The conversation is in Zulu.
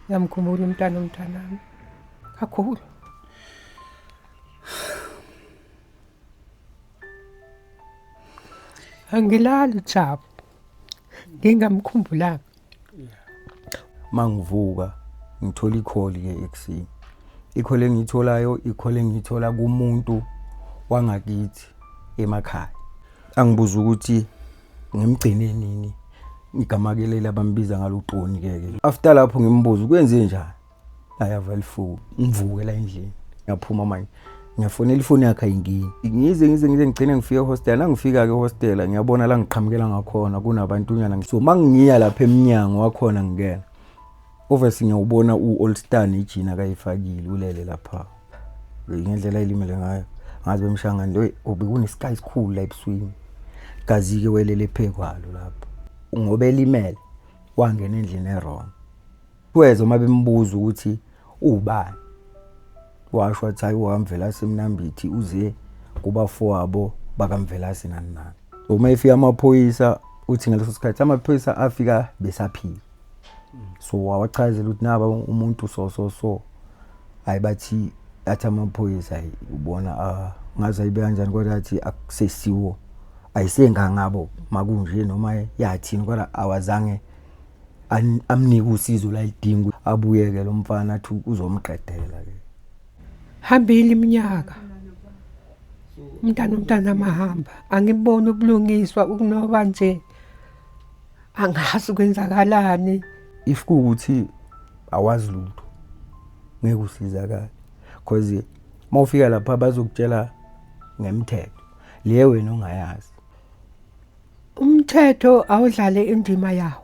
Yamkhumbula umntanami kakhulu. Angilali Jabu ngingamkhumbulanga. Mangivuka ngithola ikholi ke ekseni. Ikholi engitholayo ikholi engithola kumuntu wangakithi emakhaya. Angibuza ukuthi ngimgcine nini igamakelele abambiza ngaloqoni ke. After lapho ngimbuza ukwenze njani. Ayava lifu ngivuke la endlini. Ngiyaphuma manje. Ngiyafonela ifoni yakhe ayingini. Ngize ngigcine ngifika ehostel. Nangifika ke ehostel ngiyabona la ngiqhamukela ngakhona kunabantunyana. So mangiya lapha eminyango wakhona ngingena. Obviously ngiyawubona uOld Star nejina kayifakile ulele lapha. Ngendlela elimele ngayo. Ngaze bemshanga nje obekune sky esikhulu la ebusweni. Gazi ke welele phekwalo lapha. Ngoba elimele wangena endlini errong. Kweza uma bembuza ukuthi ubani. Washo wathi hayi uhamvela semnambithi uze kuba fowabo bakamvelasi nani. Uma efika amaphoyisa uthi ngaleso sikhathi amaphoyisa afika besaphila. So wawachazela ukuthi naba umuntu so ayibathi athi amaphoyisa ubona ngaze ayibe kanjani kodwa athi akusesiwo ayisengangabo makunje noma yathini kodwa awazange amnike usizo la idinga abuyeke lo mfana athi uzomqedela ke. Hambile iminyaka. Umntana mahamba angiboni ubulungiswa ukunoba nje angazi kwenzakalani. If kuuthi awazi lutho ngeke usizakala because mawufika lapha bazokutshela ngemithetho le wena ongayazi. Umthetho awudlale indima yawo.